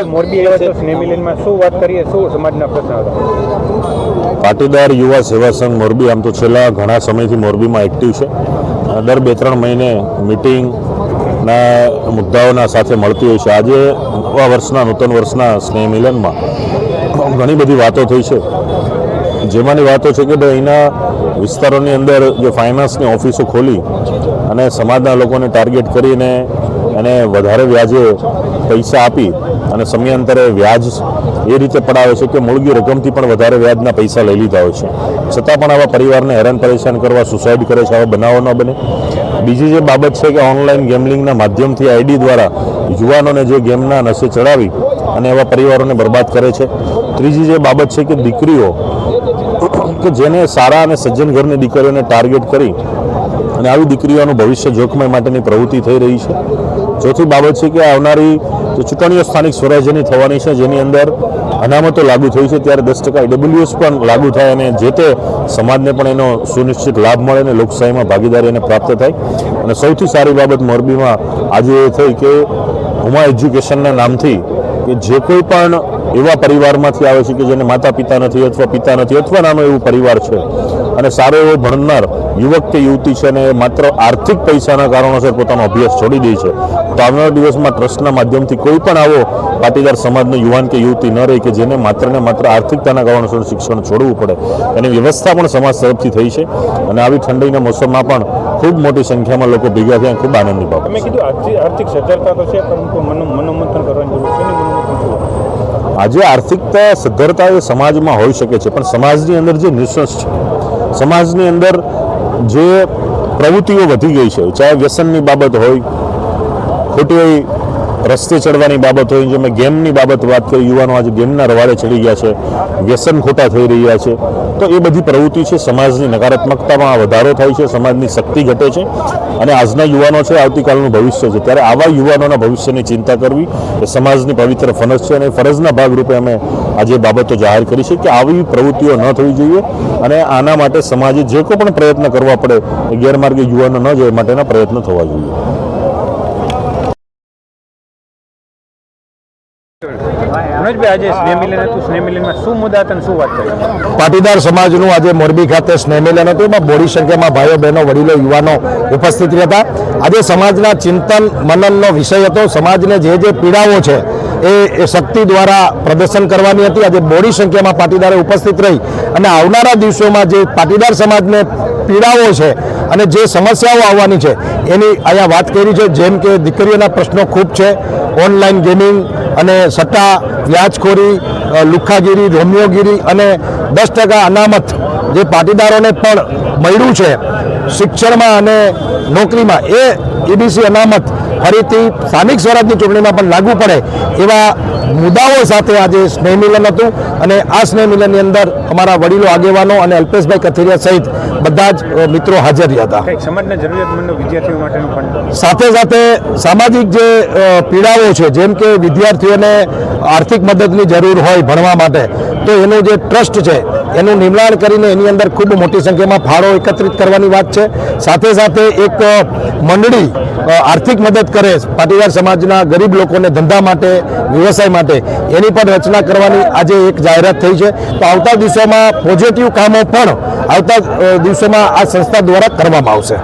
મોરબી આવ્યા છો સ્નેહ મિલનમાં, શું વાત કરીએ, શું સમાજના પ્રશ્નો હતા? પાટીદાર યુવા સેવા સંઘ મોરબી આમ તો છેલ્લા ઘણા સમયથી મોરબીમાં એક્ટિવ છે. દર 2-3 મહિને મિટિંગના મુદ્દાઓના સાથે મળતી હોય છે. આજે નવા વર્ષના નૂતન વર્ષના સ્નેહ મિલનમાં ઘણી બધી વાતો થઈ છે. જેમાંની વાતો છે કે ભાઈ અહીંના વિસ્તારોની અંદર જે ફાઇનાન્સની ઓફિસો ખોલી અને સમાજના લોકોને ટાર્ગેટ કરીને એને વધારે વ્યાજે પૈસા આપી અને સમયાંતરે વ્યાજ એ રીતે પડાવે છે કે મૂળગી રકમથી પણ વધારે વ્યાજના પૈસા લઈ લીધા હોય છે. છતાં પણ આવા પરિવારને હેરાન પરેશાન કરવા સુસાઇડ કરે છે. આવા બનાવો ન બને. બીજી જે બાબત છે કે ઓનલાઈન ગેમલિંગના માધ્યમથી આઈડી દ્વારા યુવાનોને જે ગેમના નશે ચડાવી અને એવા પરિવારોને બરબાદ કરે છે. ત્રીજી જે બાબત છે કે દીકરીઓ કે જેને સારા અને સજ્જન ઘરની દીકરીઓને ટાર્ગેટ કરી અને આવી દીકરીઓનું ભવિષ્ય જોખમાય માટેની પ્રવૃત્તિ થઈ રહી છે. ચોથી બાબત છે કે આવનારી જે ચૂંટણીઓ સ્થાનિક સ્વરાજ્યની થવાની છે, જેની અંદર અનામતો લાગુ થઈ છે, ત્યારે 10% EWS પણ લાગુ થાય અને જે તે સમાજને પણ એનો સુનિશ્ચિત લાભ મળે અને લોકશાહીમાં ભાગીદારી એને પ્રાપ્ત થાય. અને સૌથી સારી બાબત મોરબીમાં આજે એ થઈ કે હુમા એજ્યુકેશનના નામથી કે જે કોઈ પણ એવા પરિવારમાંથી આવે છે કે જેને માતા પિતા નથી અથવા પિતા નથી અથવા નાનો એવું પરિવાર છે અને સારો એવો ભણનાર યુવક કે યુવતી છે અને માત્ર આર્થિક પૈસાના કારણોસર પોતાનો અભ્યાસ છોડી દે છે, તો આવનારા દિવસમાં ટ્રસ્ટના માધ્યમથી કોઈ પણ આવો પાટીદાર સમાજનો યુવાન કે યુવતી ન રહે કે જેને માત્ર ને માત્ર આર્થિકતાના કારણોસર શિક્ષણ છોડવું પડે. એની વ્યવસ્થા પણ સમાજ તરફથી થઈ છે અને આવી ઠંડીના મોસમમાં પણ ખૂબ મોટી સંખ્યામાં લોકો ભેગા થયા. ખૂબ આનંદની બાબત. તમે કીધું આર્થિક સદ્ધરતા તો છે, પરંતુ મનોમંથન કરવાની જરૂર છે. આજે આર્થિકતા સદ્ધરતા એ સમાજમાં હોઈ શકે છે, પણ સમાજની અંદર જે ન્યુસન્સ છે, સમાજની અંદર જે પ્રવૃત્તિઓ વધી ગઈ છે, ચાહે વ્યસનની બાબત હોય, ખોટી રસ્તે ચડવાની બાબત હોય, જેમાં ગેમની બાબત વાત કરી, યુવાનો આજે ગેમના રવાડે ચડી ગયા છે, વ્યસન ખોટા થઈ રહ્યા છે, તો એ બધી પ્રવૃત્તિ છે સમાજની નકારાત્મકતામાં વધારો થાય છે, સમાજની શક્તિ ઘટે છે અને આજના યુવાનો છે આવતીકાલનું ભવિષ્ય છે. ત્યારે આવા યુવાનોના ભવિષ્યની ચિંતા કરવી એ સમાજની પવિત્ર ફરજ છે અને ફરજના ભાગરૂપે અમે આજે બાબતો જાહેર કરી છે કે આવી પ્રવૃત્તિઓ ન થવી જોઈએ અને આના માટે સમાજે જે કોઈ પણ પ્રયત્ન કરવા પડે એ ગેરમાર્ગે યુવાનો ન જાય માટેના પ્રયત્ન થવા જોઈએ. આજે સ્નેહ મિલન હતું, સ્નેહ મિલનમાં શું મુદ્દા હતા અને શું વાત કરી? પાટીદાર સમાજનું આજે મોરબી ખાતે સ્નેહ મિલન હતું. એમાં બોડી સંખ્યામાં ભાઈઓ બહેનો વડીલો યુવાનો ઉપસ્થિત હતા. આજે સમાજના ચિંતન મનનનો વિષય હતો. સમાજને જે જે પીડાઓ છે એ શક્તિ દ્વારા પ્રદર્શન કરવાની હતી. આજે બોડી સંખ્યામાં પાટીદારો ઉપસ્થિત રહી અને આવનારા દિવસોમાં જે પાટીદાર સમાજને પીડાઓ છે અને જે સમસ્યાઓ આવવાની છે એની અહીંયા વાત કરી છે. જેમ કે દીકરીઓના પ્રશ્નો ખૂબ છે, ઓનલાઈન ગેમિંગ અને સટ્ટા, વ્યાજખોરી, લુખ્ખાગીરી, રોમિયોગીરી અને 10% અનામત જે પાટીદારોને પણ મળ્યું છે શિક્ષણમાં અને નોકરીમાં, એ EBC અનામત ફરીથી સ્થાનિક સ્વરાજની ચૂંટણીમાં પણ લાગુ પડે એવા મુદ્દાઓ સાથે આજે સ્નેહ મિલન હતું. અને આ સ્નેહ મિલનની અંદર અમારા વડીલો આગેવાનો અને અલ્પેશભાઈ કથિરિયા સહિત બધા જ મિત્રો હાજર રહ્યા હતા. સમાજના જરૂરિયાતમંદ વિદ્યાર્થીઓ માટેનું પણ સાથે સાથે સામાજિક જે પીડાઓ છે, જેમ કે વિદ્યાર્થીઓને આર્થિક મદદની જરૂર હોય ભણવા માટે, તો એનું જે ટ્રસ્ટ છે એનું નિર્માણ કરીને એની અંદર ખૂબ મોટી સંખ્યામાં ફાળો એકત્રિત કરવાની વાત છે. સાથે સાથે એક મંડળી આર્થિક મદદ કરે પાટીદાર સમાજના ગરીબ લોકોને ધંધા માટે, વ્યવસાય માટે, એની પણ રચના કરવાની આજે એક જાહેરાત થઈ છે. તો આવતા દિવસોમાં પોઝિટિવ કામો પણ આવતા દિવસોમાં આ સંસ્થા દ્વારા કરવામાં આવશે.